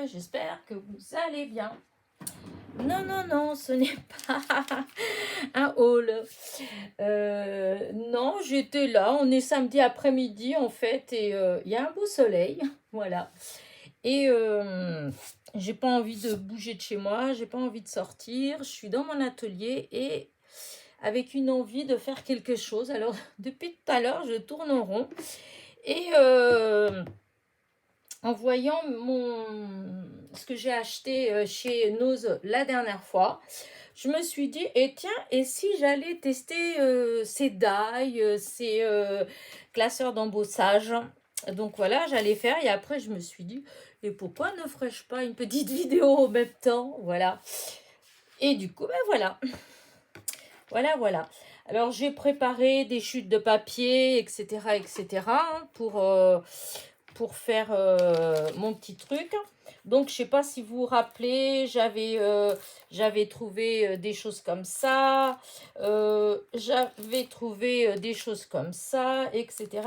j'espère que vous allez bien. Non, non, non, ce n'est pas un haul. Non, j'étais là, on est samedi après-midi en fait, et il y a un beau soleil, voilà. Et j'ai pas envie de bouger de chez moi, j'ai pas envie de sortir, je suis dans mon atelier et avec une envie de faire quelque chose. Alors, depuis tout à l'heure, je tourne en rond et en voyant ce que j'ai acheté chez Nose la dernière fois, je me suis dit, et tiens, et si j'allais tester ces die, ces classeurs d'embossage. Donc voilà, j'allais faire et après je me suis dit, et pourquoi ne ferais-je pas une petite vidéo en même temps? Voilà. Et du coup, ben voilà. Voilà. Alors j'ai préparé des chutes de papier, etc. Pour faire mon petit truc. Donc, je sais pas si vous vous rappelez, j'avais trouvé des choses comme ça, j'avais trouvé des choses comme ça, etc.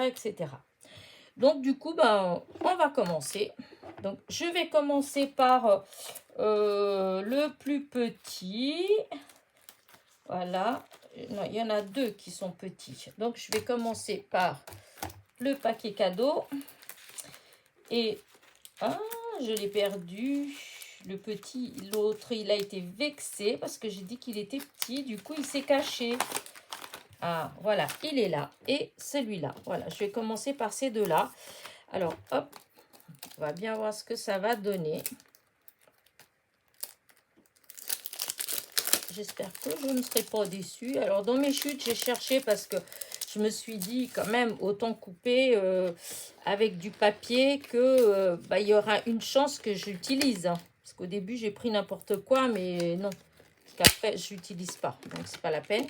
Donc, du coup, ben, on va commencer. Donc, je vais commencer par le plus petit. Voilà. Non, il y en a deux qui sont petits. Donc, je vais commencer par le paquet cadeau. Et je l'ai perdu. Le petit, l'autre, il a été vexé parce que j'ai dit qu'il était petit. Du coup, il s'est caché. Ah, voilà, il est là. Et celui-là. Voilà, je vais commencer par ces deux-là. Alors, hop, on va bien voir ce que ça va donner. J'espère que je ne serai pas déçue. Alors, dans mes chutes, j'ai cherché parce que je me suis dit quand même, autant couper avec du papier que il y aura une chance que j'utilise. Parce qu'au début, j'ai pris n'importe quoi, mais non. Parce qu'après, je n'utilise pas. Donc, c'est pas la peine.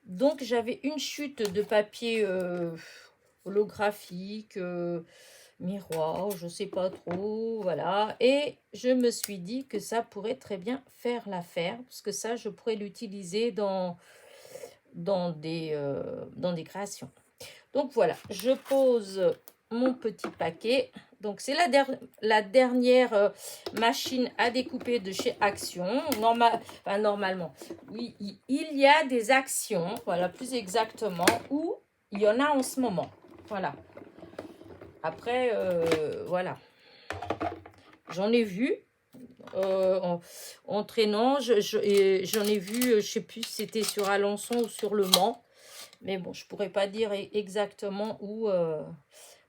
Donc, j'avais une chute de papier holographique, miroir, je sais pas trop, voilà. Et je me suis dit que ça pourrait très bien faire l'affaire, parce que ça, je pourrais l'utiliser dans des créations. Donc voilà, je pose mon petit paquet. Donc c'est la dernière machine à découper de chez Action. Normalement, oui, il y a des actions, voilà, plus exactement, où il y en a en ce moment. Voilà. Après, voilà. J'en ai vu en traînant. J'en ai vu, je sais plus si c'était sur Alençon ou sur Le Mans. Mais bon, je pourrais pas dire exactement où.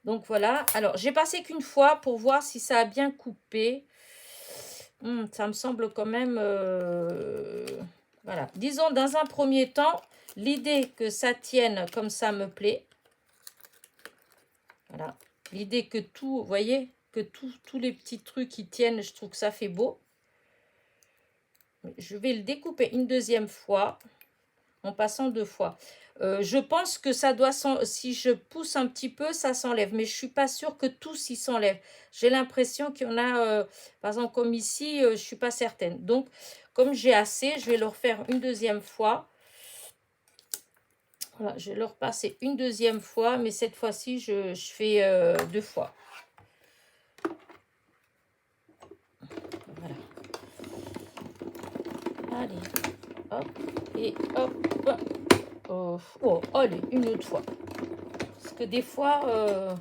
Donc voilà. Alors, j'ai passé qu'une fois pour voir si ça a bien coupé. Ça me semble quand même... voilà. Disons, dans un premier temps, l'idée que ça tienne comme ça me plaît. Voilà. L'idée que tout, vous voyez, que tous les petits trucs qui tiennent, je trouve que ça fait beau. Je vais le découper une deuxième fois, en passant deux fois. Je pense que ça doit, si je pousse un petit peu, ça s'enlève. Mais je ne suis pas sûre que tout s'y s'enlève. J'ai l'impression qu'il y en a, par exemple, comme ici, je ne suis pas certaine. Donc, comme j'ai assez, je vais le refaire une deuxième fois. Voilà, je vais le repasser une deuxième fois, mais cette fois-ci, je fais deux fois. Voilà. Allez, hop, et hop. Allez, une autre fois. Parce que des fois,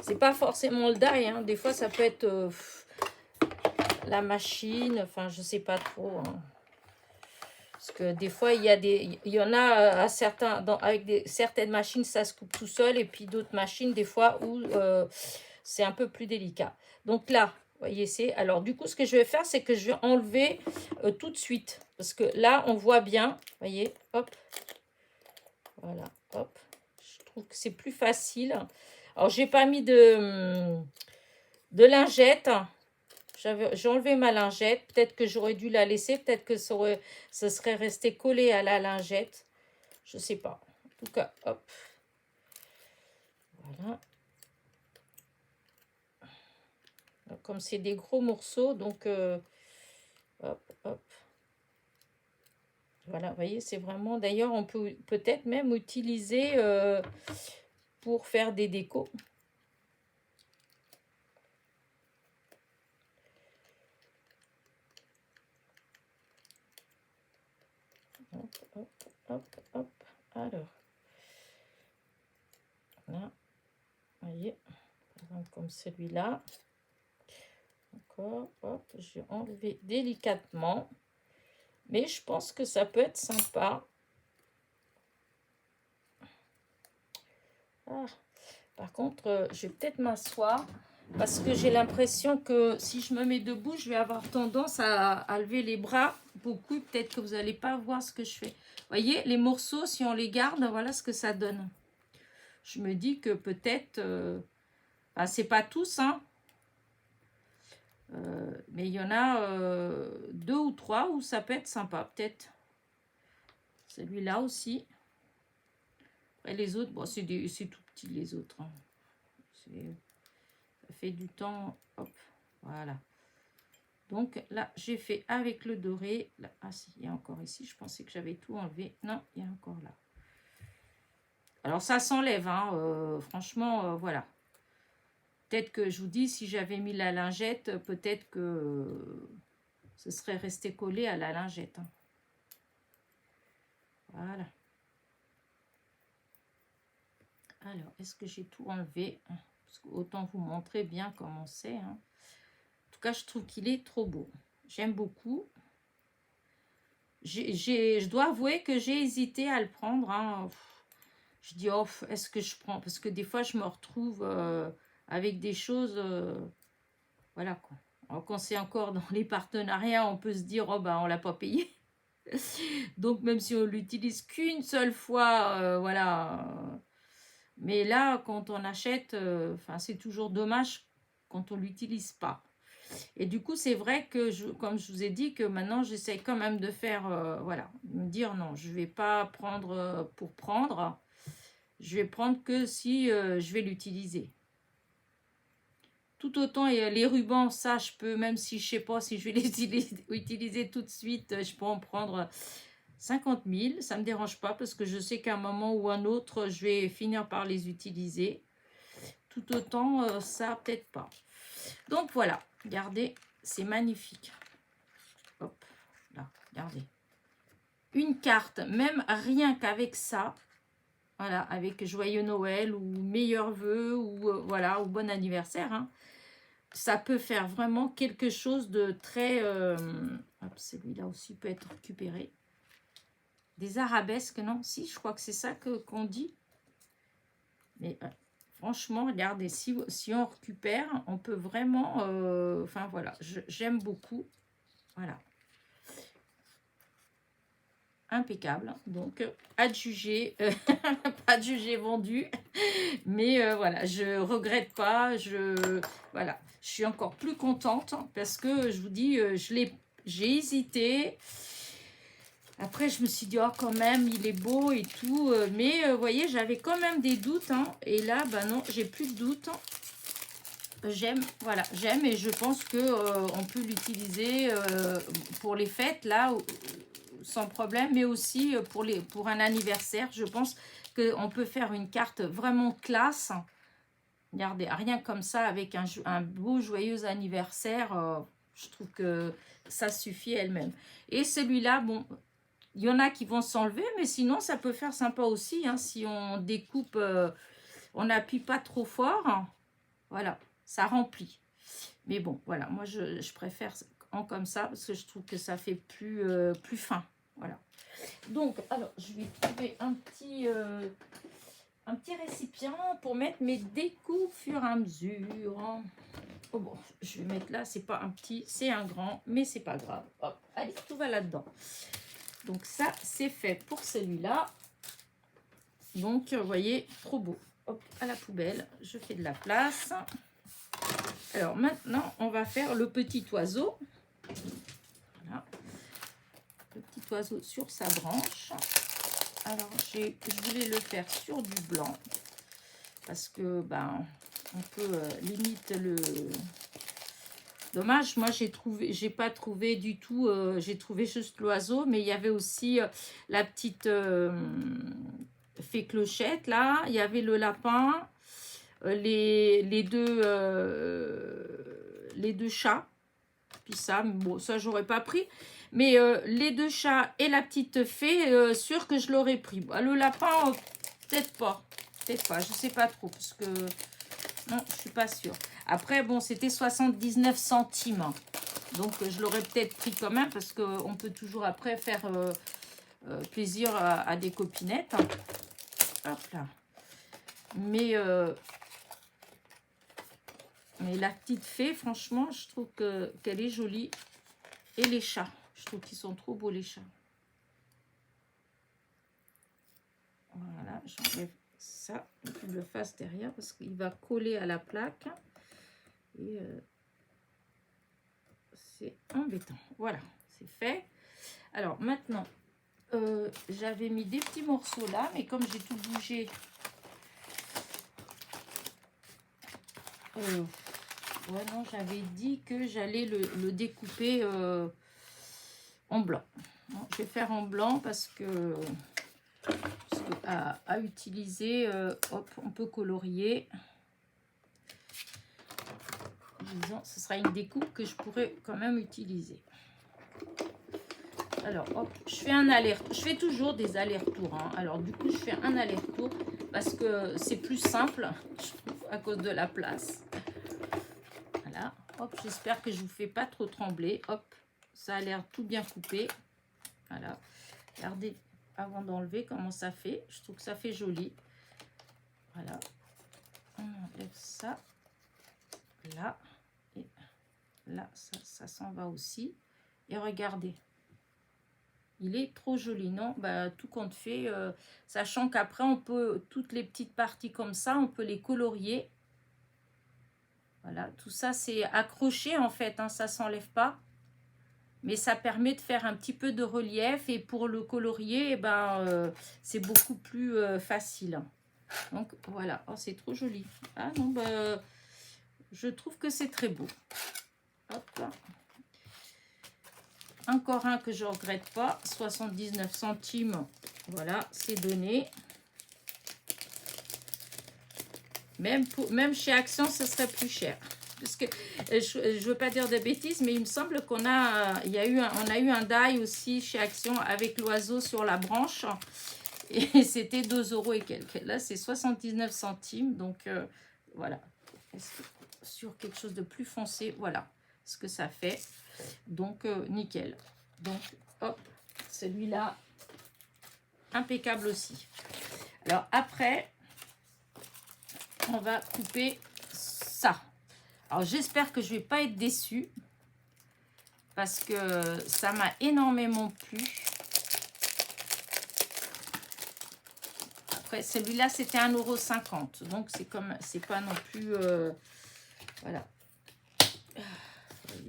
c'est pas forcément le die, hein. Des fois, ça peut être la machine, enfin, je sais pas trop. Hein. Parce que des fois, il y en a à avec certaines machines, ça se coupe tout seul. Et puis d'autres machines, des fois, où c'est un peu plus délicat. Donc là, vous voyez, alors du coup, ce que je vais faire, c'est que je vais enlever tout de suite. Parce que là, on voit bien, vous voyez, hop. Voilà, hop. Je trouve que c'est plus facile. Alors, j'ai pas mis de lingette. J'ai enlevé ma lingette. Peut-être que j'aurais dû la laisser. Peut-être que ça serait resté collé à la lingette. Je sais pas. En tout cas, hop. Voilà. Donc, comme c'est des gros morceaux, donc hop. Voilà, vous voyez, c'est vraiment... D'ailleurs, on peut peut-être même utiliser pour faire des décos. hop, hop, hop. Alors, là, vous voyez, par exemple, comme celui-là. Encore, hop, j'ai enlevé délicatement. Mais je pense que ça peut être sympa. Ah, par contre, je vais peut-être m'asseoir parce que j'ai l'impression que si je me mets debout, je vais avoir tendance à lever les bras beaucoup. Peut-être que vous n'allez pas voir ce que je fais. Vous voyez, les morceaux, si on les garde, voilà ce que ça donne. Je me dis que peut-être, enfin, c'est pas tous, hein, mais il y en a 2 ou 3 où ça peut être sympa, peut-être. Celui-là aussi. Et les autres, bon, c'est tout petit les autres. Hein. Ça fait du temps. Hop, voilà. Donc là, j'ai fait avec le doré. Là, ah si, il y a encore ici. Je pensais que j'avais tout enlevé. Non, il y a encore là. Alors ça s'enlève, hein, franchement, voilà. Peut-être que je vous dis, si j'avais mis la lingette, peut-être que ce serait resté collé à la lingette. Hein. Voilà. Alors, est-ce que j'ai tout enlevé? Parce que autant vous montrer bien comment c'est. Hein. En tout cas, je trouve qu'il est trop beau. J'aime beaucoup. Je dois avouer que j'ai hésité à le prendre. Hein. Je dis, oh, est-ce que je prends? Parce que des fois, je me retrouve avec des choses... voilà, quoi. Alors, quand c'est encore dans les partenariats, on peut se dire, oh, ben, on ne l'a pas payé. Donc, même si on l'utilise qu'une seule fois, voilà. Mais là, quand on achète, c'est toujours dommage quand on ne l'utilise pas. Et du coup, c'est vrai que, comme je vous ai dit, que maintenant, j'essaie quand même de faire, voilà, me dire non, je ne vais pas prendre pour prendre. Je vais prendre que si je vais l'utiliser. Tout autant, et les rubans, ça, je peux, même si je ne sais pas si je vais les utiliser tout de suite, je peux en prendre 50 000. Ça ne me dérange pas parce que je sais qu'à un moment ou un autre, je vais finir par les utiliser. Tout autant, ça, peut-être pas. Donc, voilà. Regardez, c'est magnifique. Hop, là, regardez. Une carte, même rien qu'avec ça, voilà, avec Joyeux Noël ou Meilleurs Vœux ou voilà, ou Bon Anniversaire, hein, ça peut faire vraiment quelque chose de très... hop, celui-là aussi peut être récupéré. Des arabesques, non? Si, je crois que c'est ça qu'on dit. Mais franchement, regardez, si on récupère, on peut vraiment... enfin, voilà, j'aime beaucoup. Voilà. Impeccable. Donc, adjugé, pas adjugé, vendu. Mais voilà, je regrette pas. Voilà, je suis encore plus contente parce que je vous dis, j'ai hésité. Après, je me suis dit, oh, quand même, il est beau et tout. Mais vous voyez, j'avais quand même des doutes. Hein, et là, ben non, j'ai plus de doutes. J'aime, voilà, j'aime et je pense que on peut l'utiliser pour les fêtes, là, sans problème, mais aussi pour un anniversaire. Je pense qu'on peut faire une carte vraiment classe. Regardez, rien comme ça, avec un beau joyeux anniversaire, je trouve que ça suffit elle-même. Et celui-là, bon, il y en a qui vont s'enlever, mais sinon, ça peut faire sympa aussi, hein, si on découpe, on n'appuie pas trop fort. Hein, voilà, ça remplit. Mais bon, voilà, moi, je préfère comme ça, parce que je trouve que ça fait plus fin. Voilà. Donc, alors, je vais trouver un petit récipient pour mettre mes découpes au fur et à mesure. Oh bon, je vais mettre là, c'est pas un petit, c'est un grand, mais c'est pas grave. Hop, allez, tout va là-dedans. Donc ça, c'est fait pour celui-là. Donc, vous voyez, trop beau. Hop, à la poubelle, je fais de la place. Alors maintenant, on va faire le petit oiseau. Voilà. Le petit oiseau sur sa branche. Alors, je voulais le faire sur du blanc. Parce que, ben, on peut limite le... Dommage, moi, j'ai pas trouvé du tout... j'ai trouvé juste l'oiseau, mais il y avait aussi la petite fée clochette, là. Il y avait le lapin, les deux chats. puis ça, bon, ça, j'aurais pas pris. Mais les deux chats et la petite fée, sûr que je l'aurais pris. Bah, le lapin, peut-être pas. Peut-être pas, je sais pas trop, parce que... Non, je suis pas sûre. Après, bon, c'était 79 centimes. Hein. Donc, je l'aurais peut-être pris quand même, parce qu'on peut toujours après faire plaisir à des copinettes. Hein. Hop là. Mais la petite fée, franchement, je trouve qu'elle est jolie. Et les chats. Je trouve qu'ils sont trop beaux, les chats. Voilà, j'enlève ça. Je le fasse derrière parce qu'il va coller à la plaque. Et c'est embêtant. Voilà, c'est fait. Alors, maintenant, j'avais mis des petits morceaux là. Mais comme j'ai tout bougé... ouais, non, j'avais dit que j'allais le découper en blanc. Non, je vais faire en blanc parce que à utiliser, hop, on peut colorier. Disons, ce sera une découpe que je pourrais quand même utiliser. Alors, hop, je fais un aller-retour. Je fais toujours des allers-retours. Hein. Alors, du coup, je fais un aller-retour parce que c'est plus simple, je trouve, à cause de la place. Voilà, hop, j'espère que je vous fais pas trop trembler. Hop, ça a l'air tout bien coupé. Voilà, regardez avant d'enlever comment ça fait. Je trouve que ça fait joli. Voilà, on enlève ça. Là, et là, ça s'en va aussi. Et regardez, il est trop joli, non? Bah, tout compte fait, sachant qu'après, on peut, toutes les petites parties comme ça, on peut les colorier. Voilà, tout ça, c'est accroché en fait, hein, ça ne s'enlève pas. Mais ça permet de faire un petit peu de relief et pour le colorier, eh ben, c'est beaucoup plus facile. Donc voilà, oh, c'est trop joli. Ah non, bah, je trouve que c'est très beau. Hop. Encore un que je ne regrette pas, 79 centimes. Voilà, c'est donné. Même chez Action, ce serait plus cher. Parce que je ne veux pas dire de bêtises, mais il me semble qu'on a, on a eu un die aussi chez Action avec l'oiseau sur la branche. Et c'était 2 € et quelques. Là, c'est 79 centimes. Donc, voilà. Sur quelque chose de plus foncé, voilà ce que ça fait. Donc, nickel. Donc, hop, celui-là, impeccable aussi. Alors, après, on va couper ça. Alors, j'espère que je ne vais pas être déçue parce que ça m'a énormément plu. Après, celui-là, c'était 1,50 €. Donc, c'est pas non plus... voilà.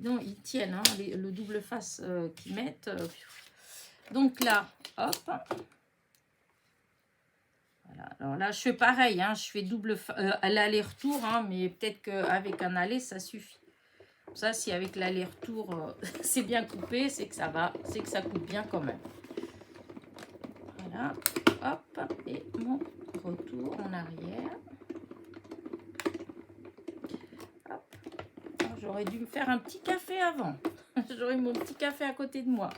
Non, ils tiennent, hein, le double face qu'ils mettent. Donc là, hop. Voilà. Alors là, je fais pareil, hein, je fais double l'aller-retour, hein, mais peut-être qu'avec un aller, ça suffit. Ça, si avec l'aller-retour, c'est bien coupé, c'est que ça va, c'est que ça coupe bien quand même. Voilà, hop, et mon retour en arrière. J'aurais dû me faire un petit café avant. J'aurais mon petit café à côté de moi.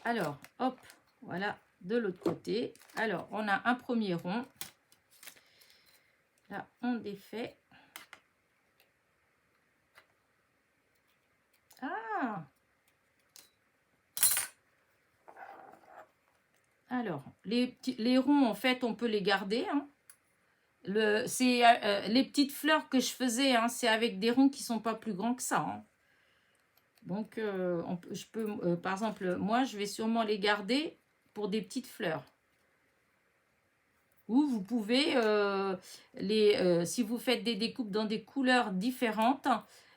Alors, hop, voilà, de l'autre côté. Alors, on a un premier rond. Là, on défait. Ah! Alors, les ronds, en fait, on peut les garder. Hein. Les petites fleurs que je faisais, hein, c'est avec des ronds qui ne sont pas plus grands que ça. Hein. Donc, je peux, par exemple, moi, je vais sûrement les garder pour des petites fleurs. Ou vous pouvez, si vous faites des découpes dans des couleurs différentes,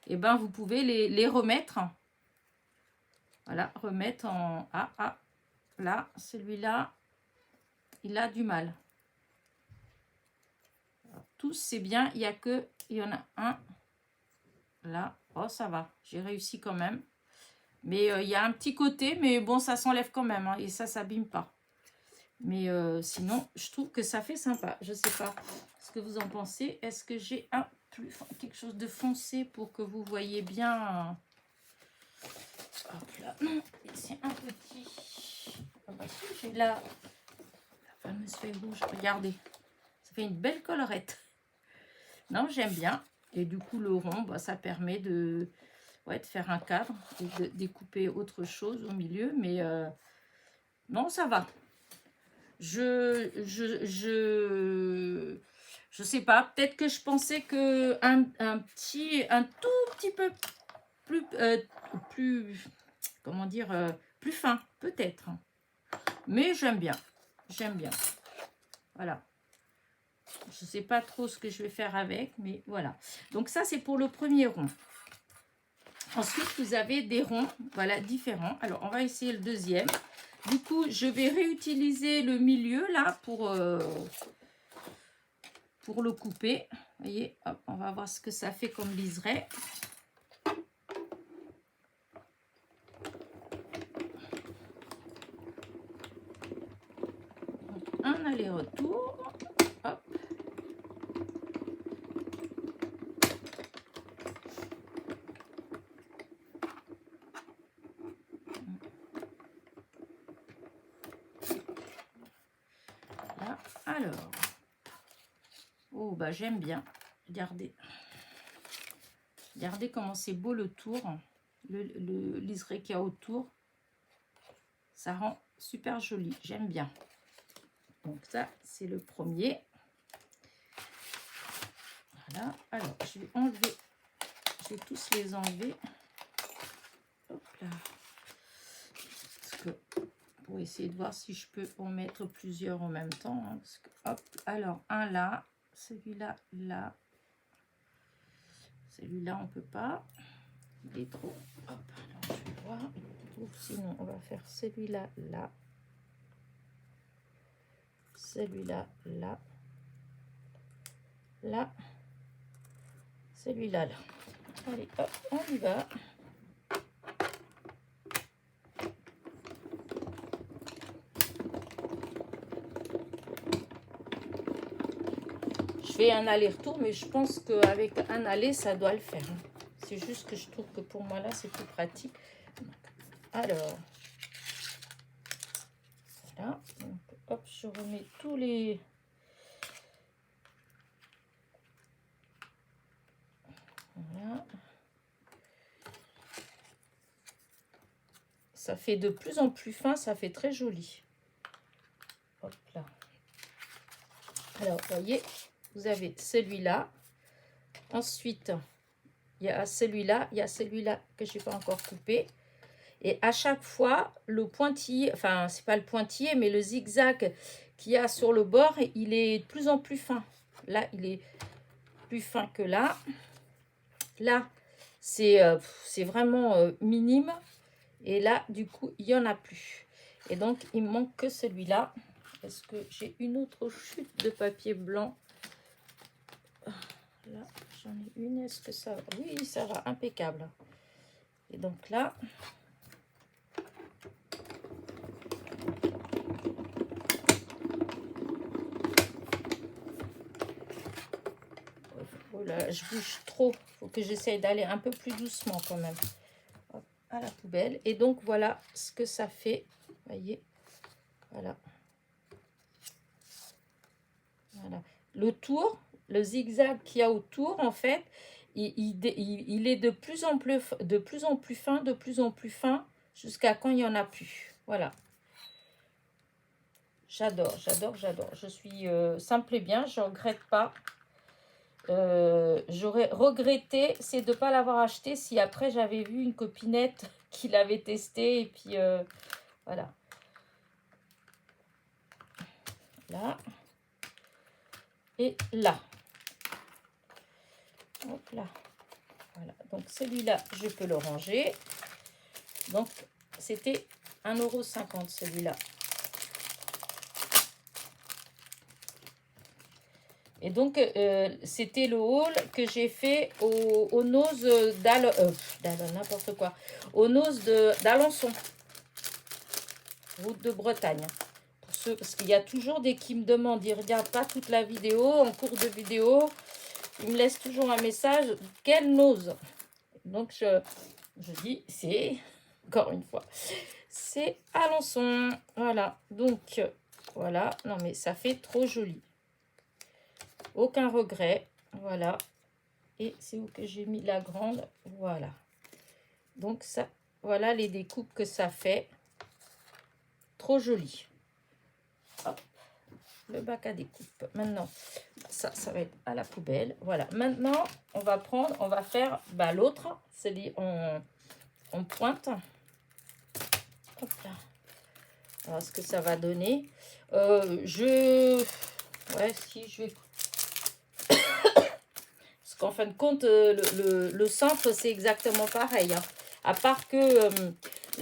eh ben, vous pouvez les remettre. Voilà, remettre en... Ah, là, celui-là, il a du mal. Alors, tous, c'est bien, il y en a un. Là, oh, ça va, j'ai réussi quand même. Mais il y a un petit côté, mais bon, ça s'enlève quand même, hein, et ça s'abîme pas. Mais sinon, je trouve que ça fait sympa. Je sais pas ce que vous en pensez. Est-ce que j'ai quelque chose de foncé pour que vous voyez bien Hop là, non, c'est un petit. Ah bah si, j'ai la fameuse feuille rouge. Regardez, ça fait une belle collerette. Non, j'aime bien. Et du coup, le rond, bah, ça permet de, ouais, de faire un cadre et de découper autre chose au milieu. Mais non, ça va. Je sais pas. Peut-être que je pensais que un tout petit peu plus, comment dire, plus fin, peut-être. Mais j'aime bien. J'aime bien. Voilà. Je sais pas trop ce que je vais faire avec, mais voilà. Donc ça, c'est pour le premier rond. Ensuite, vous avez des ronds, voilà, différents. Alors, on va essayer le deuxième. Du coup, je vais réutiliser le milieu, là, pour le couper. Vous voyez, hop, on va voir ce que ça fait comme liseré. Un aller-retour. Hop. Voilà. Alors. Oh, bah j'aime bien. Regardez. Regardez comment c'est beau le tour. Le liseré qu'il y a autour. Ça rend super joli. J'aime bien. Donc ça, c'est le premier. Voilà. Alors, je vais enlever. Je vais tous les enlever. Hop là. Parce que, pour essayer de voir si je peux en mettre plusieurs en même temps. Hein, parce que, hop. Alors, un là. Celui-là, là. Celui-là, on peut pas. Il est trop. Hop. Alors, je vais voir. Ou sinon, on va faire celui-là, là. Celui-là, là. Là. Celui-là, là. Allez, hop, on y va. Je fais un aller-retour, mais je pense qu'avec un aller, ça doit le faire. C'est juste que je trouve que pour moi, là, c'est plus pratique. Alors, voilà. Donc, hop, je remets tous les... Voilà. Ça fait de plus en plus fin, ça fait très joli. Hop là. Alors, vous voyez, vous avez celui-là. Ensuite, il y a celui-là. Il y a celui-là que je n'ai pas encore coupé. Et à chaque fois, le pointillé, enfin, c'est pas le pointillé, mais le zigzag qu'il y a sur le bord, il est de plus en plus fin. Là, il est plus fin que là. Là, c'est vraiment minime. Et là, du coup, il n'y en a plus. Et donc, il me manque que celui-là. Est-ce que j'ai une autre chute de papier blanc? Là, j'en ai une. Est-ce que ça va? Oui, ça va. Impeccable. Et donc là... Oh là, je bouge trop. Il faut que j'essaye d'aller un peu plus doucement quand même. Hop, à la poubelle. Et donc, voilà ce que ça fait. Vous voyez? Voilà. Voilà. Le tour, le zigzag qu'il y a autour, en fait, il est de plus en plus fin, de plus en plus fin, jusqu'à quand il n'y en a plus. Voilà. J'adore, j'adore, j'adore. Je suis simple et bien, je ne regrette pas. J'aurais regretté, c'est de ne pas l'avoir acheté si après j'avais vu une copinette qui l'avait testé. Et puis, voilà. Là. Et là. Hop là. Voilà. Donc, celui-là, je peux le ranger. Donc, c'était 1,50 € celui-là. Et donc, c'était le haul que j'ai fait au nose n'importe quoi. Au nose d'Alençon. Route de Bretagne. Parce qu'il y a toujours des qui me demandent, ils ne regardent pas toute la vidéo, en cours de vidéo, ils me laissent toujours un message, quelle nose? Donc je dis, c'est encore une fois. C'est Alençon. Voilà, donc, voilà. Non, mais ça fait trop joli. Aucun regret. Voilà. Et c'est où que j'ai mis la grande? Voilà. Donc, ça, voilà les découpes que ça fait. Trop joli. Hop. Le bac à découpe. Maintenant, ça va être à la poubelle. Voilà. Maintenant, on va prendre, on va faire l'autre. C'est en pointe. Hop là. Alors, ce que ça va donner. Ouais, si je vais... Parce qu'en fin de compte, le centre, c'est exactement pareil. Hein. À part que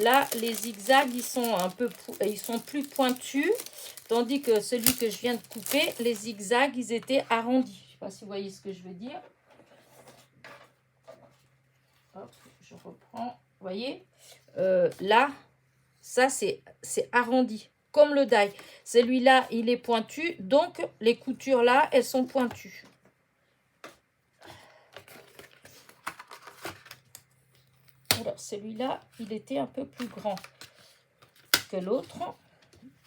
là, les zigzags, ils sont plus pointus. Tandis que celui que je viens de couper, les zigzags, ils étaient arrondis. Je ne sais pas si vous voyez ce que je veux dire. Hop, je reprends. Vous voyez, là, ça, c'est arrondi, comme le die. Celui-là, il est pointu. Donc, les coutures là, elles sont pointues. Alors, celui-là, il était un peu plus grand que l'autre.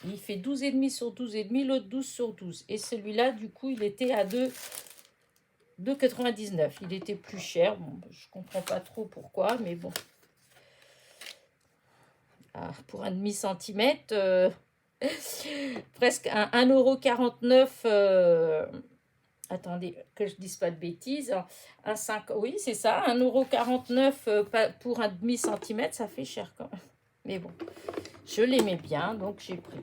Il fait 12,5 sur 12,5, l'autre 12 sur 12. Et celui-là, du coup, il était à 2,99. Il était plus cher. Bon, je comprends pas trop pourquoi, mais bon. Ah, pour un demi-centimètre, presque un 1,49 €. Attendez, que je ne dise pas de bêtises. Oui, c'est ça. 1,49 € pour un demi-centimètre, ça fait cher quand même. Mais bon, je l'aimais bien, donc j'ai pris.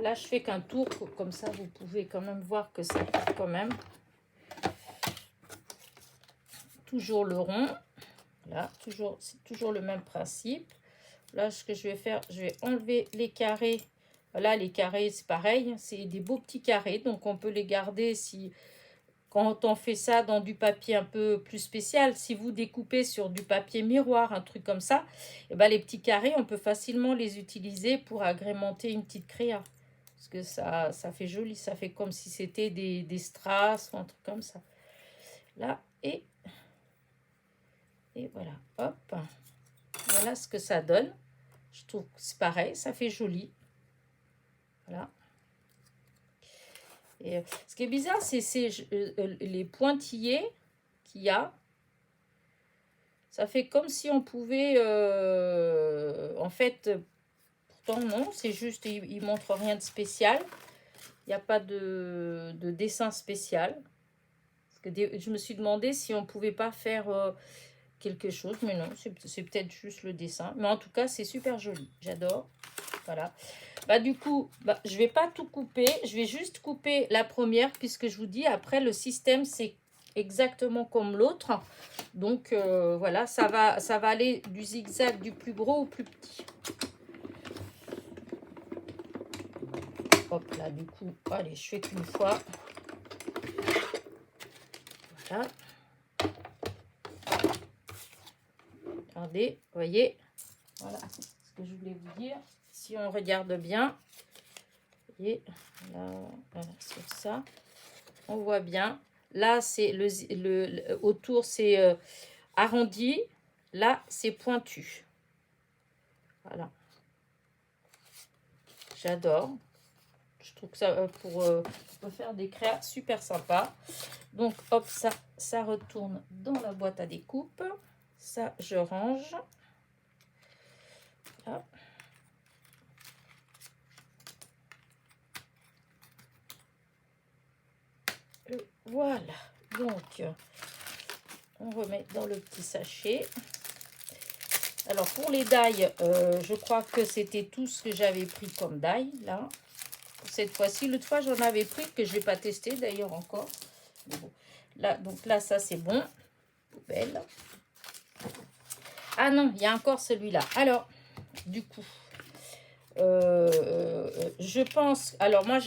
Là, je fais qu'un tour, comme ça, vous pouvez quand même voir que ça fait quand même. Toujours le rond. Là, c'est toujours le même principe. Là, ce que je vais faire, je vais enlever les carrés. Voilà, les carrés, c'est pareil. C'est des beaux petits carrés, donc on peut les garder quand on fait ça dans du papier un peu plus spécial. Si vous découpez sur du papier miroir, un truc comme ça, et ben les petits carrés, on peut facilement les utiliser pour agrémenter une petite créa. Parce que ça fait joli, ça fait comme si c'était des strass ou un truc comme ça. Là, et voilà, hop. Voilà ce que ça donne. Je trouve que c'est pareil, ça fait joli. Voilà. Et ce qui est bizarre, c'est les pointillés qu'il y a. Ça fait comme si on pouvait... en fait, pourtant non, c'est juste, il ne montre rien de spécial. Il n'y a pas de dessin spécial. Parce que je me suis demandé si on ne pouvait pas faire quelque chose. Mais non, c'est peut-être juste le dessin. Mais en tout cas, c'est super joli. J'adore. Voilà. Du coup, je ne vais pas tout couper. Je vais juste couper la première, puisque je vous dis, après, le système, c'est exactement comme l'autre. Donc, voilà, ça va aller du zigzag du plus gros au plus petit. Hop là, du coup, allez, je fais qu'une fois. Voilà. Regardez, vous voyez. Voilà ce que je voulais vous dire. Si on regarde bien, vous voyez, là, voilà, sur ça, on voit bien. Là, c'est autour, c'est arrondi. Là, c'est pointu. Voilà. J'adore. Je trouve que ça, pour faire des créas super sympa. Donc, hop, ça retourne dans la boîte à découpe. Ça, je range. Là. Voilà. Donc, on remet dans le petit sachet. Alors, pour les die, je crois que c'était tout ce que j'avais pris comme die, là. Cette fois-ci, l'autre fois, j'en avais pris que je n'ai pas testé, d'ailleurs, encore. Mais bon. Là, donc là, ça, c'est bon. Poubelle. Ah non, il y a encore celui-là. Alors, du coup, je pense... Alors, moi,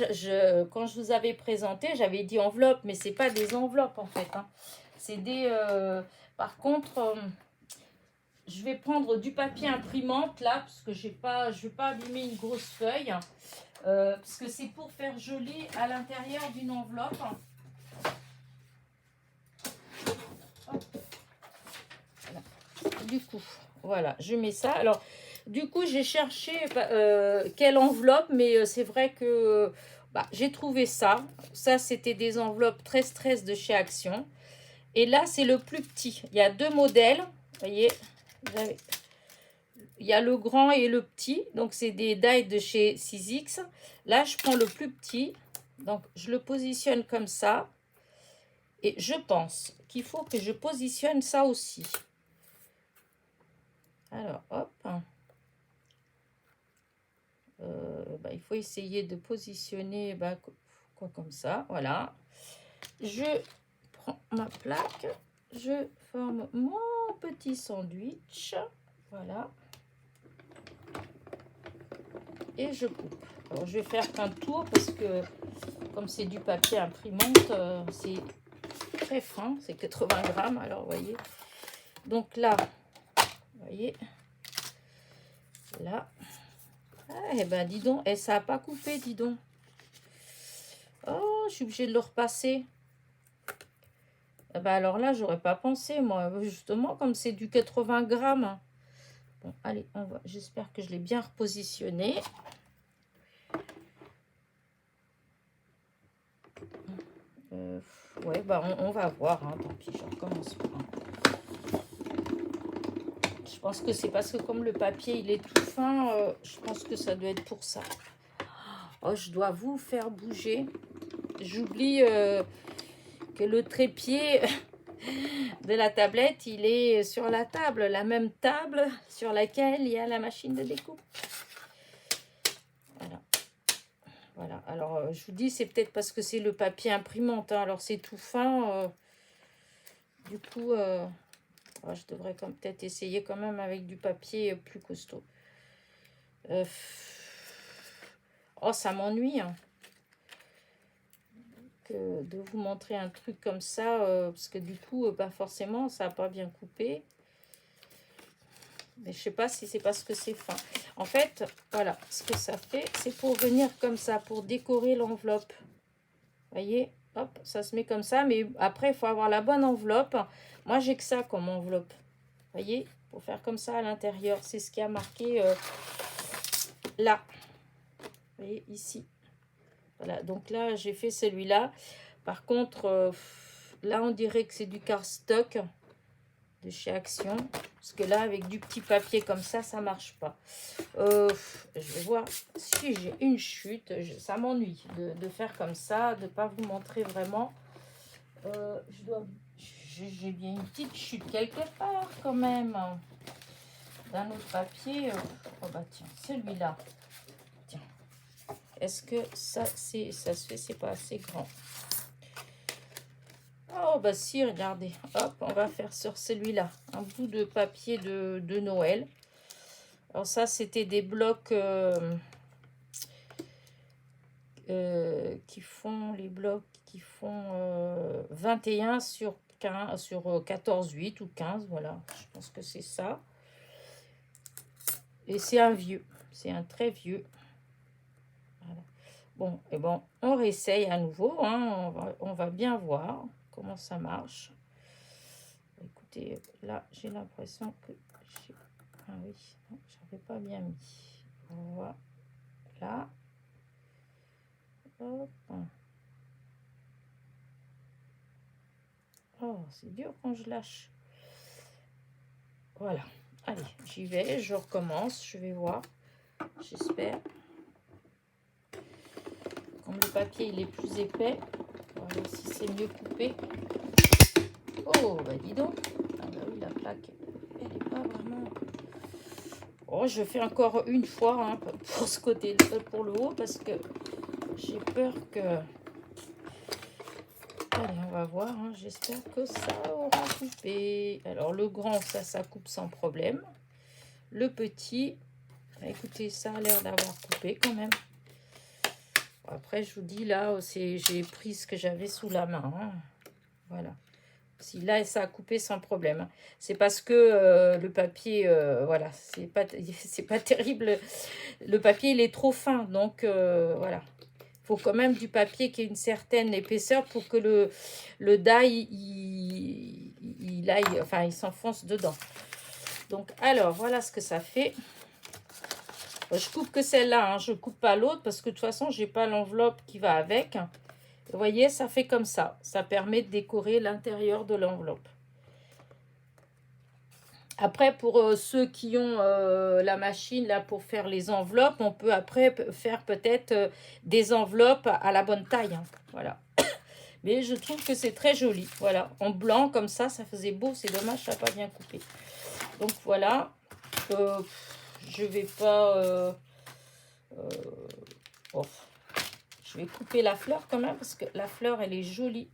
quand je vous avais présenté, j'avais dit enveloppe, mais ce n'est pas des enveloppes, en fait. Hein. C'est des... par contre... je vais prendre du papier imprimante là, parce que je ne vais pas abîmer une grosse feuille. Parce que c'est pour faire joli à l'intérieur d'une enveloppe. Hop. du coup, voilà, je mets ça. Alors, du coup, j'ai cherché quelle enveloppe, mais c'est vrai que j'ai trouvé ça. Ça, c'était des enveloppes très stress de chez Action. Et là, c'est le plus petit. Il y a deux modèles. Vous voyez, il y a le grand et le petit. Donc, c'est des die de chez 6X. Là, je prends le plus petit. Donc, je le positionne comme ça. Et je pense qu'il faut que je positionne ça aussi. Alors, hop. Il faut essayer de positionner quoi comme ça. Voilà. Je prends ma plaque. Je forme mon petit sandwich. Voilà. Et je coupe. Alors, je vais faire qu'un tour parce que comme c'est du papier imprimante, c'est très fin. C'est 80 grammes. Alors, vous voyez. Donc là, vous voyez. Là. Ah, eh ben, dis donc. Et ça n'a pas coupé, dis donc. Oh, je suis obligée de le repasser. Alors là, j'aurais pas pensé, moi. Justement, comme c'est du 80 grammes. Bon, allez, on va. J'espère que je l'ai bien repositionné. Ouais, on va voir. Hein. Tant pis, je recommence pas. Je pense que c'est parce que comme le papier, il est tout fin, je pense que ça doit être pour ça. Oh, je dois vous faire bouger. J'oublie que le trépied de la tablette, il est sur la table. La même table sur laquelle il y a la machine de découpe. Voilà, alors je vous dis, c'est peut-être parce que c'est le papier imprimante, hein. Alors c'est tout fin, du coup, je devrais peut-être essayer quand même avec du papier plus costaud. Oh, ça m'ennuie, hein, que de vous montrer un truc comme ça, parce que du coup, forcément, ça n'a pas bien coupé. Mais je sais pas si c'est parce que c'est fin. En fait, voilà, ce que ça fait, c'est pour venir comme ça, pour décorer l'enveloppe. Vous voyez, hop, ça se met comme ça. Mais après, il faut avoir la bonne enveloppe. Moi, j'ai que ça comme enveloppe. Vous voyez, pour faire comme ça à l'intérieur. C'est ce qui a marqué là. Vous voyez, ici. Voilà, donc là, j'ai fait celui-là. Par contre, là, on dirait que c'est du cardstock de chez Action. Parce que là, avec du petit papier comme ça marche pas. Je vais voir si j'ai une chute. Ça m'ennuie de faire comme ça, de ne pas vous montrer vraiment. J'ai bien une petite chute quelque part quand même. D'un autre papier. Oh bah tiens, celui-là. Tiens. Est-ce que ça se fait, c'est pas assez grand. Oh bah si, regardez. Hop, on va faire sur celui-là. Un bout de papier de Noël. Alors ça, c'était des blocs qui font 21 sur 15, sur 14,8 ou 15, voilà. Je pense que c'est ça. Et c'est un vieux. C'est un très vieux. Voilà. Bon, et bon, on réessaye à nouveau. Hein, on va bien voir comment ça marche. Écoutez, là, j'ai l'impression que... Ah oui, j'avais pas bien mis. Voilà. Hop. Oh, c'est dur quand je lâche. Voilà. Allez, j'y vais, je recommence, je vais voir. J'espère. Comme le papier, il est plus épais. Voilà, si c'est mieux coupé. Oh, bah dis donc. Ah bah oui, la plaque, elle n'est pas vraiment... Oh, je fais encore une fois hein, pour ce côté, pour le haut, parce que j'ai peur que... Allez, on va voir. Hein. J'espère que ça aura coupé. Alors, le grand, ça coupe sans problème. Le petit, écoutez, ça a l'air d'avoir coupé quand même. Après, je vous dis, là, j'ai pris ce que j'avais sous la main. Hein. Voilà. Si là, ça a coupé sans problème. C'est parce que le papier, voilà, c'est pas terrible. Le papier, il est trop fin. Donc, voilà. Il faut quand même du papier qui ait une certaine épaisseur pour que le die, il aille, enfin, il s'enfonce dedans. Donc, alors, voilà ce que ça fait. Je coupe que celle-là, hein, je coupe pas l'autre parce que de toute façon, j'ai pas l'enveloppe qui va avec. Vous voyez, ça fait comme ça. Ça permet de décorer l'intérieur de l'enveloppe. Après, pour ceux qui ont la machine là pour faire les enveloppes, on peut après faire peut-être des enveloppes à la bonne taille. Hein. Voilà. Mais je trouve que c'est très joli. Voilà. En blanc, comme ça faisait beau. C'est dommage, ça n'a pas bien coupé. Donc voilà. Je vais pas... oh. Je vais couper la fleur quand même parce que la fleur, elle est jolie.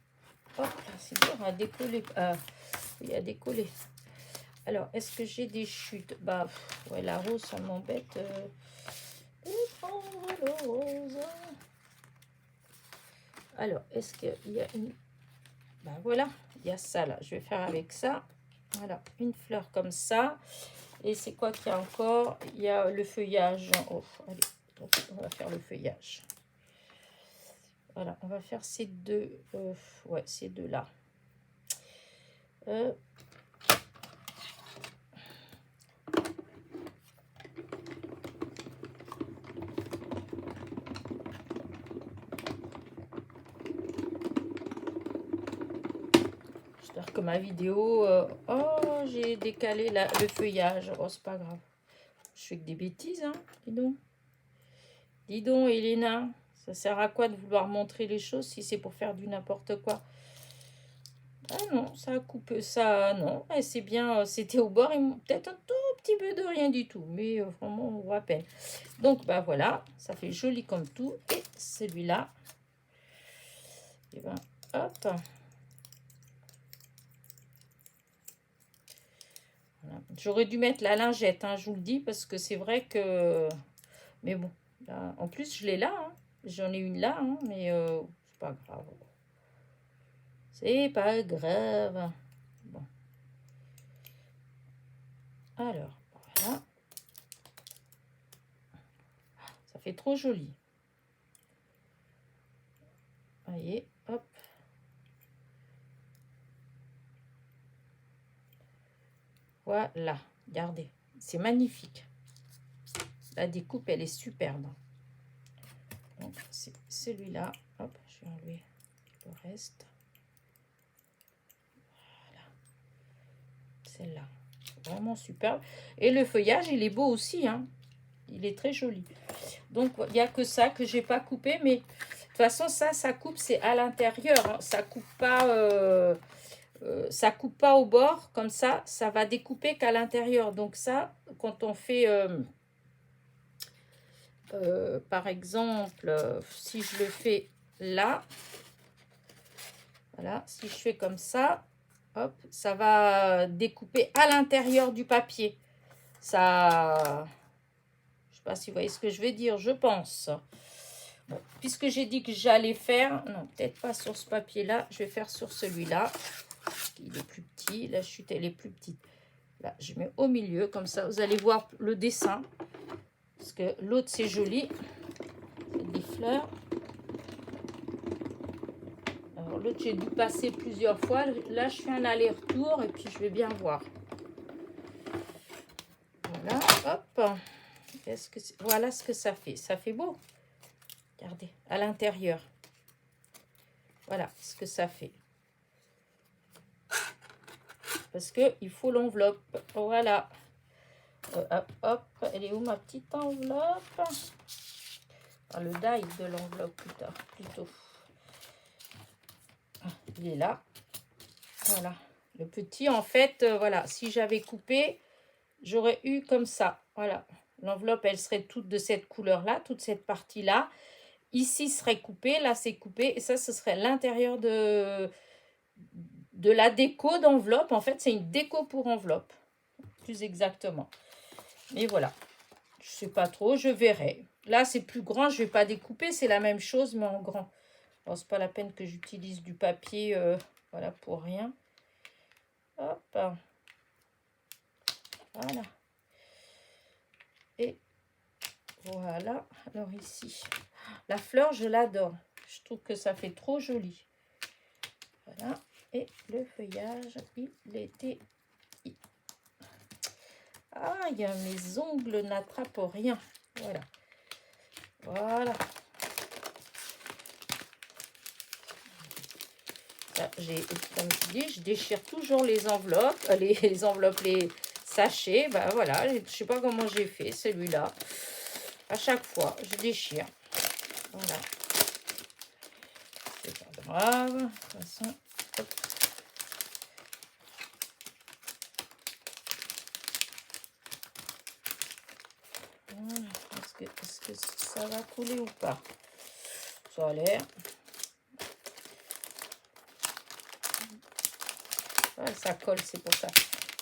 Hop, c'est dur à décoller. Oui, à décoller. Alors, est-ce que j'ai des chutes? Bah, ouais, la rose, ça m'embête de prendre le rose. Alors, est-ce qu'il y a une... Bah, voilà, il y a ça, là. Je vais faire avec ça. Voilà, une fleur comme ça. Et c'est quoi qu'il y a encore? Il y a le feuillage. Oh, allez, donc, on va faire le feuillage. Voilà, on va faire ces deux... ouais, ces deux-là. J'espère que ma vidéo... oh, j'ai décalé le feuillage. Oh, c'est pas grave. Je fais que des bêtises, hein. Dis donc. Dis donc, Elena. Ça sert à quoi de vouloir montrer les choses si c'est pour faire du n'importe quoi? Ah non, ça a coupé ça. Non, c'est bien. C'était au bord et peut-être un tout petit peu de rien du tout. Mais vraiment, on voit à peine. Donc, bah voilà. Ça fait joli comme tout. Et celui-là. Et ben, hop. Voilà. J'aurais dû mettre la lingette, hein, je vous le dis, parce que c'est vrai que... Mais bon, là, en plus, je l'ai là. Hein. J'en ai une là, hein, mais c'est pas grave. C'est pas grave. Bon. Alors, voilà. Ça fait trop joli. Voyez, hop. Voilà, regardez. C'est magnifique. La découpe, elle est superbe. Donc, c'est celui-là. Hop, je vais enlever le reste. Voilà. Celle-là. Vraiment superbe. Et le feuillage, il est beau aussi, hein. Il est très joli. Donc, il n'y a que ça que j'ai pas coupé. Mais de toute façon, ça coupe, c'est à l'intérieur. Hein. Ça coupe pas au bord. Comme ça va découper qu'à l'intérieur. Donc ça, quand on fait... par exemple, si je le fais là, voilà, si je fais comme ça, hop, ça va découper à l'intérieur du papier. Ça, je sais pas si vous voyez ce que je vais dire, je pense. Bon, puisque j'ai dit que j'allais faire, non, peut-être pas sur ce papier-là, je vais faire sur celui-là. Il est plus petit, la chute, elle est plus petite. Là, je mets au milieu, comme ça, vous allez voir le dessin. Parce que l'autre, c'est joli. C'est des fleurs. Alors, l'autre, j'ai dû passer plusieurs fois. Là, je fais un aller-retour et puis je vais bien voir. Voilà, hop. Voilà ce que ça fait. Ça fait beau. Regardez, à l'intérieur. Voilà ce que ça fait. Parce qu'il faut l'enveloppe. Voilà. Hop, hop. Elle est où ma petite enveloppe? Ah, le die de l'enveloppe plutôt. Il est là. Voilà. Le petit, en fait, voilà. Si j'avais coupé, j'aurais eu comme ça. Voilà. L'enveloppe, elle serait toute de cette couleur-là, toute cette partie-là. Ici serait coupé, là c'est coupé. Et ça, ce serait l'intérieur de la déco d'enveloppe. En fait, c'est une déco pour enveloppe. Plus exactement. Mais voilà. Je sais pas trop, je verrai. Là, c'est plus grand, je vais pas découper. C'est la même chose, mais en grand. Bon, c'est pas la peine que j'utilise du papier, voilà, pour rien. Hop. Voilà. Et voilà. Alors ici, la fleur, je l'adore. Je trouve que ça fait trop joli. Voilà. Et le feuillage, il était... Ah, mes ongles n'attrapent rien. Voilà. Voilà. Là, comme je dis, je déchire toujours les enveloppes, les enveloppes, les sachets. Ben voilà, je sais pas comment j'ai fait celui-là. À chaque fois, je déchire. Voilà. C'est pas grave. De toute façon, hop. Voilà. Est-ce que ça va couler ou pas? Ça a l'air. Ouais, ça colle, c'est pour ça.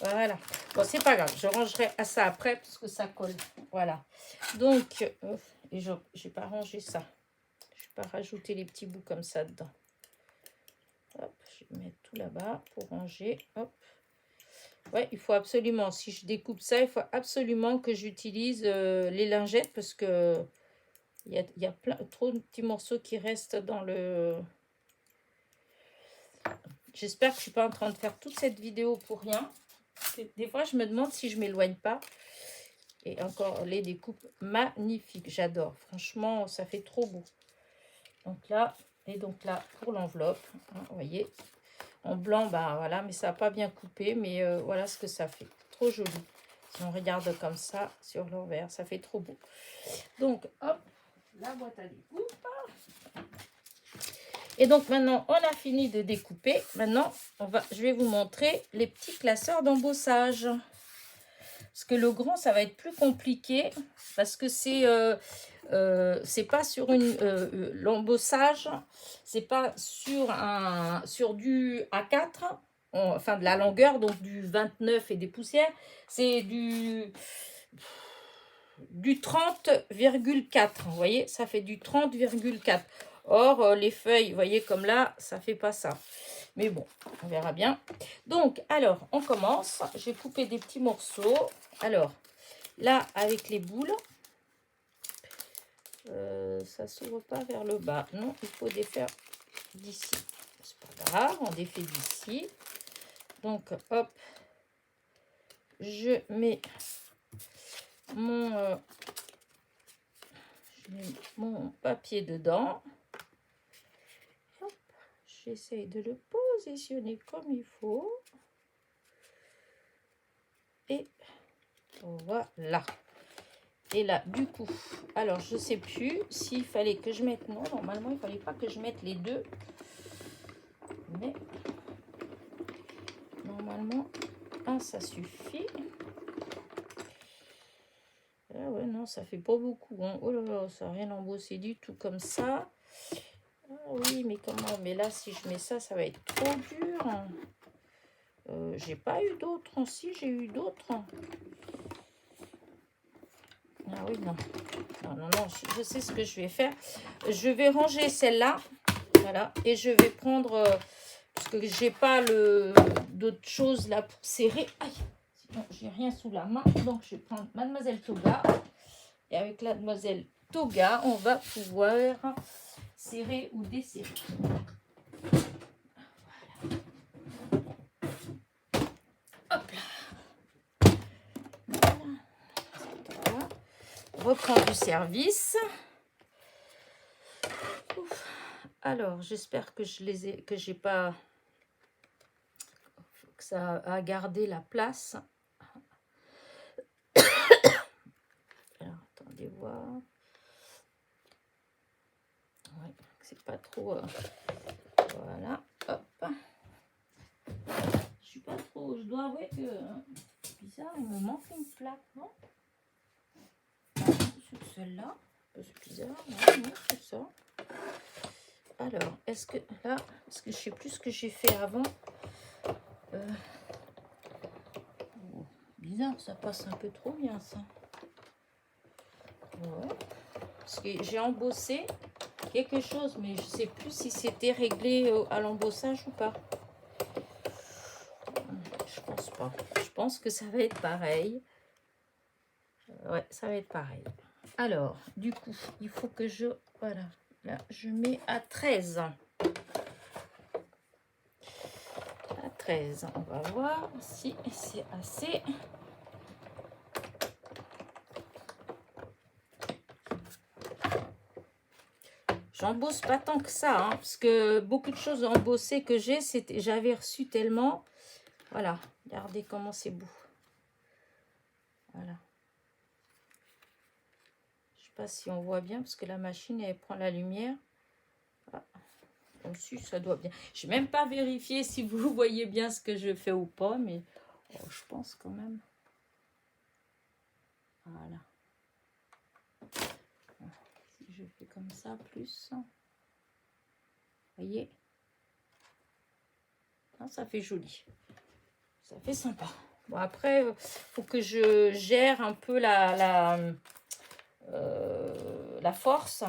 Voilà. Bon, c'est pas grave. Je rangerai à ça après parce que ça colle. Voilà. Donc, et je n'ai pas rangé ça. Je vais pas rajouter les petits bouts comme ça dedans. Hop, je vais mettre tout là-bas pour ranger. Hop. Ouais, il faut absolument, si je découpe ça, il faut absolument que j'utilise les lingettes parce que il y a trop de petits morceaux qui restent dans le... J'espère que je ne suis pas en train de faire toute cette vidéo pour rien. Des fois, je me demande si je ne m'éloigne pas. Et encore, les découpes magnifiques. J'adore. Franchement, ça fait trop beau. Donc là, et donc là, pour l'enveloppe, hein, vous voyez, en blanc, bah voilà, mais ça n'a pas bien coupé. Mais voilà ce que ça fait. Trop joli. Si on regarde comme ça sur l'envers, ça fait trop beau. Donc, hop, la boîte à découpe. Et donc maintenant, on a fini de découper. Maintenant, je vais vous montrer les petits classeurs d'embossage. Parce que le grand, ça va être plus compliqué. Parce que c'est pas sur l'embossage, c'est pas sur du A4, enfin de la longueur, donc du 29 et des poussières. C'est du 30,4. Vous voyez, ça fait du 30,4. Or, les feuilles, vous voyez, comme là, ça fait pas ça. Mais bon, on verra bien. Donc, alors, on commence. J'ai coupé des petits morceaux. Alors, là, avec les boules, ça s'ouvre pas vers le bas. Non, il faut défaire d'ici. C'est pas grave, on défait d'ici. Donc, hop, je mets mon papier dedans. J'essaye de le positionner comme il faut. Et voilà. Et là, du coup, alors je sais plus s'il fallait que je mette... Non, normalement, il fallait pas que je mette les deux. Mais normalement, ça suffit. Ah ouais, non, ça fait pas beaucoup. Hein. Oh là là, ça n'a rien embossé du tout comme ça. Ah oui, mais comment? Mais là, si je mets ça, ça va être trop dur. J'ai pas eu d'autres. Si, j'ai eu d'autres. Ah oui, non. Non, je sais ce que je vais faire. Je vais ranger celle-là. Voilà. Et je vais prendre... parce que j'ai pas d'autres choses là pour serrer. Aïe, sinon, j'ai rien sous la main. Donc, je vais prendre Mademoiselle Toga. Et avec la Mademoiselle Toga, on va pouvoir serrer ou desserrer. Voilà. Hop là. Voilà. Reprends du service. Ouf. Alors, j'espère que j'ai pas, que ça a gardé la place. Alors, attendez voir. Ouais, c'est pas trop. Voilà, hop. Je suis pas trop. Je dois avouer que c'est bizarre, il me manque une plaque, non? Sur celle-là, c'est bizarre, non, c'est ça. Alors, est-ce que là, parce que je sais plus ce que j'ai fait avant. Bizarre, ça passe un peu trop bien ça. Ouais. Parce que j'ai embossé quelque chose, mais je sais plus si c'était réglé à l'embossage ou pas. Je pense pas. Je pense que ça va être pareil. Ouais, ça va être pareil. Alors, du coup, il faut que je... Voilà. Là, je mets à 13. À 13. On va voir si c'est assez. j'embosse pas tant que ça, hein, parce que beaucoup de choses embossées que j'ai, j'avais reçu tellement. Voilà, regardez comment c'est beau. Voilà. Je sais pas si on voit bien, parce que la machine, elle prend la lumière. Ah, dessus, ça doit bien. Je n'ai même pas vérifié si vous voyez bien ce que je fais ou pas, mais oh, je pense quand même. Voilà. Si je fais comme ça, plus. Voyez, ah, ça fait joli, ça fait sympa. Bon, après faut que je gère un peu la force,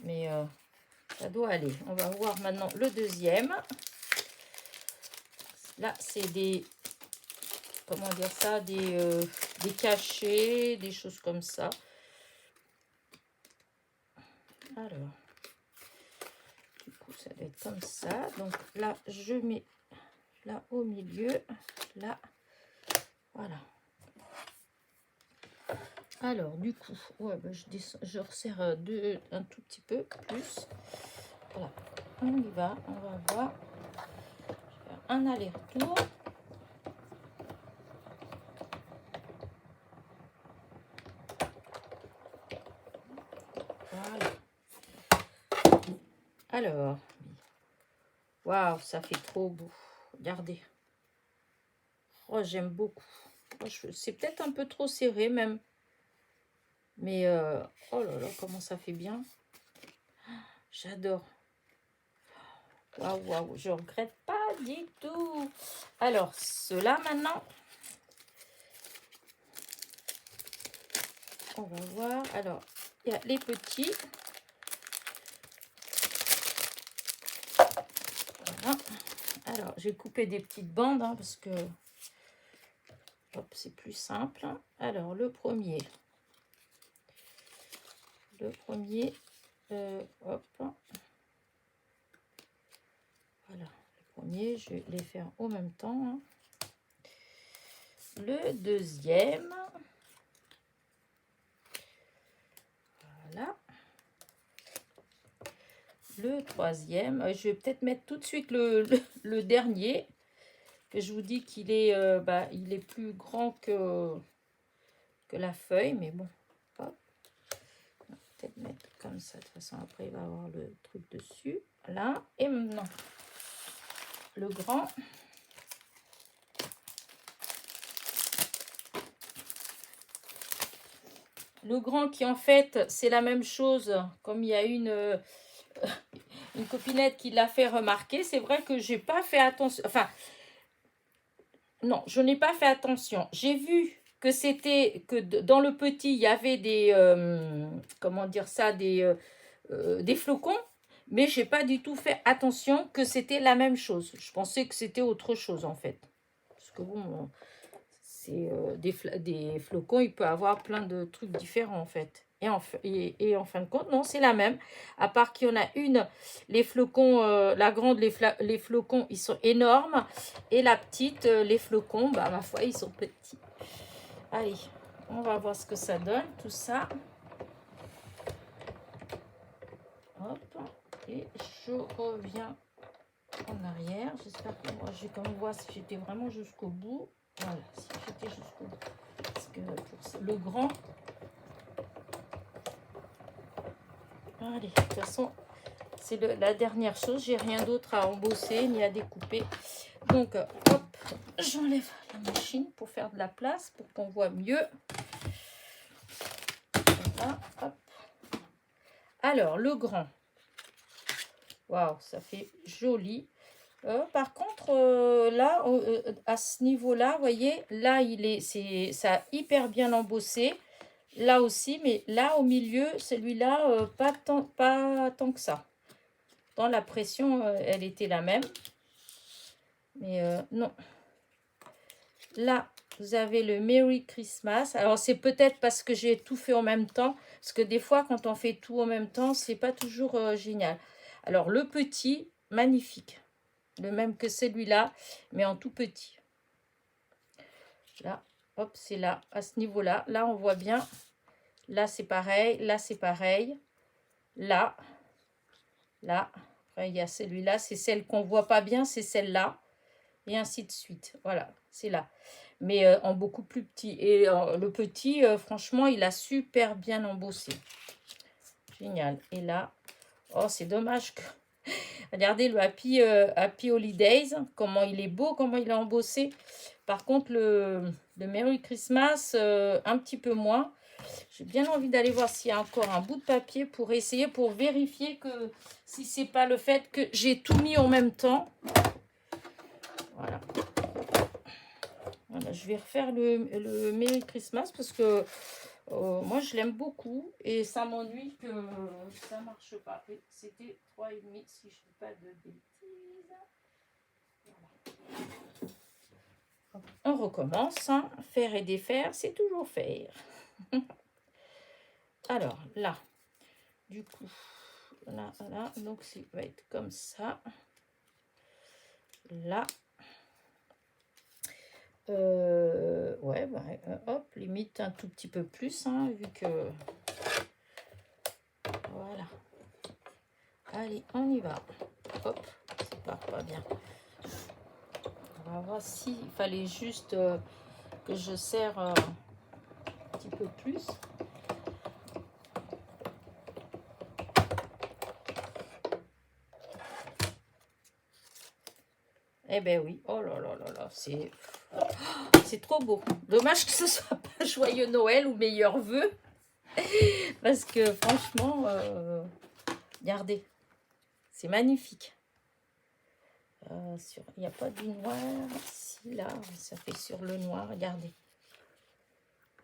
mais ça doit aller. On va voir maintenant le deuxième. Là c'est des, comment dire ça, des cachets, des choses comme ça. Alors du coup ça doit être comme ça. Donc là je mets là au milieu, là, voilà. Alors du coup, ouais, ben je resserre un tout petit peu plus. Voilà, on y va, on va voir. Je vais faire un aller-retour. Voilà. Alors, waouh, ça fait trop beau. Regardez. Oh, j'aime beaucoup. Oh, c'est peut-être un peu trop serré même. Mais, oh là là, comment ça fait bien. J'adore. Waouh, waouh, je regrette pas du tout. Alors, ceux-là maintenant. On va voir. Alors, il y a les petits. Voilà. Alors, j'ai coupé des petites bandes hein, parce que hop, c'est plus simple. Alors, le premier. Hop. Voilà, le premier, je vais les faire en même temps. Hein. Le deuxième. Voilà. Le troisième. Je vais peut-être mettre tout de suite le dernier. Que je vous dis qu'il est, il est plus grand que la feuille. Mais bon, hop. On va peut-être mettre comme ça. De toute façon, après, il va avoir le truc dessus. Voilà. Et maintenant, le grand. Le grand qui en fait c'est la même chose, comme il y a une copinette qui l'a fait remarquer. C'est vrai que j'ai pas fait attention, enfin non, je n'ai pas fait attention. J'ai vu que c'était que dans le petit il y avait des comment dire ça, des flocons, mais j'ai pas du tout fait attention que c'était la même chose. Je pensais que c'était autre chose en fait, parce que bon, c'est des flocons, il peut avoir plein de trucs différents en fait. Et en fin de compte, non, c'est la même. À part qu'il y en a une, les flocons, la grande, les flocons, ils sont énormes. Et la petite, les flocons, bah ma foi, ils sont petits. Allez, on va voir ce que ça donne, tout ça. Hop, et je reviens en arrière. J'espère que moi, j'ai comme voir si j'étais vraiment jusqu'au bout. Voilà, si j'étais jusqu'au bout. Parce que pour le grand... Allez, de toute façon, c'est la dernière chose. J'ai rien d'autre à embosser ni à découper. Donc, hop, j'enlève la machine pour faire de la place, pour qu'on voit mieux. Voilà, hop. Alors, le grand. Waouh, ça fait joli. Par contre, là, à ce niveau-là, vous voyez, là, ça a hyper bien embossé. Là aussi, mais là, au milieu, celui-là, pas tant que ça. Dans la pression, elle était la même. Mais non. Là, vous avez le Merry Christmas. Alors, c'est peut-être parce que j'ai tout fait en même temps. Parce que des fois, quand on fait tout en même temps, c'est pas toujours génial. Alors, le petit, magnifique. Le même que celui-là, mais en tout petit. Là, hop, c'est là, à ce niveau-là. Là, on voit bien. Là, c'est pareil. Là, c'est pareil. Là. Là, après, il y a celui-là, c'est celle qu'on voit pas bien, c'est celle-là. Et ainsi de suite. Voilà, c'est là. Mais en beaucoup plus petit. Et le petit, franchement, il a super bien embossé. Génial. Et là, oh, c'est dommage que... Regardez le Happy Holidays, comment il est beau, comment il est embossé. Par contre, le Merry Christmas, un petit peu moins. J'ai bien envie d'aller voir s'il y a encore un bout de papier pour essayer, pour vérifier que si c'est pas le fait que j'ai tout mis en même temps. Voilà. Voilà, je vais refaire le Merry Christmas parce que moi je l'aime beaucoup et ça m'ennuie que ça marche pas. C'était 3,5 si je ne dis pas de bêtises. Voilà. On recommence, hein. Faire et défaire, c'est toujours faire. Alors là, du coup, là, donc ça va être comme ça. Là. Ouais, bah, hop, limite un tout petit peu plus, hein, vu que... Voilà. Allez, on y va. Hop, c'est pas bien. On va voir s'il fallait juste que je serre un petit peu plus. Eh ben oui, oh là là là là, c'est trop beau. Dommage que ce soit pas Joyeux Noël ou meilleurs vœux. Parce que franchement, regardez, c'est magnifique. Il n'y a pas du noir. Si, là, ça fait sur le noir, regardez.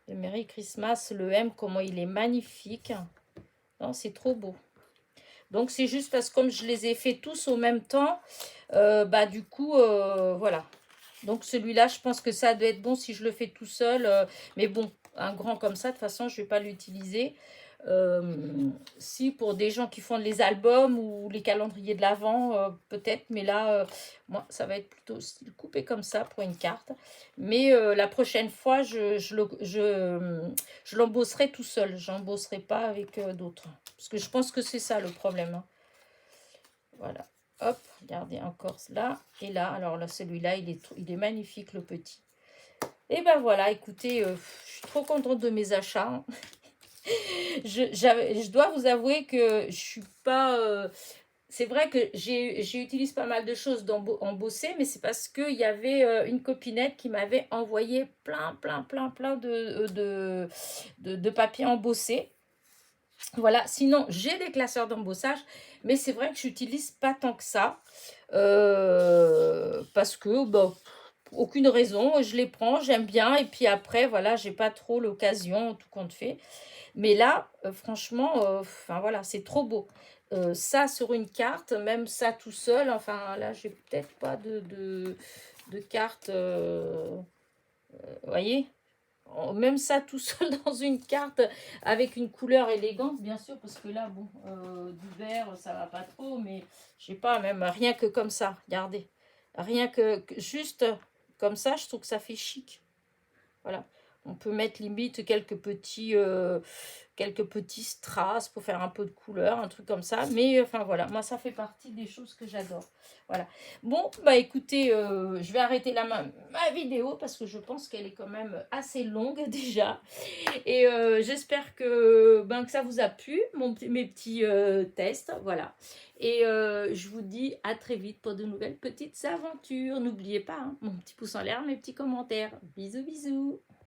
Le Merry Christmas, le M, comment il est magnifique. Non, c'est trop beau. Donc, c'est juste parce que comme je les ai fait tous au même temps, bah du coup, voilà. Donc, celui-là, je pense que ça doit être bon si je le fais tout seul. Mais bon, un grand comme ça, de toute façon, je ne vais pas l'utiliser. Si pour des gens qui font les albums ou les calendriers de l'Avent, peut-être. Mais là, moi, ça va être plutôt style coupé comme ça pour une carte. Mais la prochaine fois, je l'embosserai tout seul. Je n'embosserai pas avec d'autres. Parce que je pense que c'est ça le problème. Hein. Voilà. Hop, regardez encore là. Et là, alors là, celui-là, il est magnifique, le petit. Et ben voilà, écoutez, je suis trop contente de mes achats. Hein. Je dois vous avouer que je suis pas... c'est vrai que j'utilise pas mal de choses embossées, mais c'est parce qu'il y avait une copinette qui m'avait envoyé plein de papier embossé. Voilà, sinon j'ai des classeurs d'embossage, mais c'est vrai que j'utilise pas tant que ça. Parce que, bah, aucune raison, je les prends, j'aime bien, et puis après, voilà, j'ai pas trop l'occasion, tout compte fait. Mais là, franchement, enfin voilà, c'est trop beau. Ça sur une carte, même ça tout seul, enfin là, j'ai peut-être pas de carte, vous voyez, même ça tout seul dans une carte avec une couleur élégante, bien sûr, parce que là, bon, du vert, ça va pas trop, mais je sais pas, même rien que comme ça, regardez. Rien que juste comme ça, je trouve que ça fait chic. Voilà. On peut mettre limite quelques petits strass pour faire un peu de couleur, un truc comme ça. Mais enfin voilà, moi ça fait partie des choses que j'adore. Voilà. Bon, bah écoutez, je vais arrêter là ma vidéo parce que je pense qu'elle est quand même assez longue déjà. Et j'espère que ça vous a plu, mes petits tests. Voilà. Et je vous dis à très vite pour de nouvelles petites aventures. N'oubliez pas, hein, mon petit pouce en l'air, mes petits commentaires. Bisous, bisous.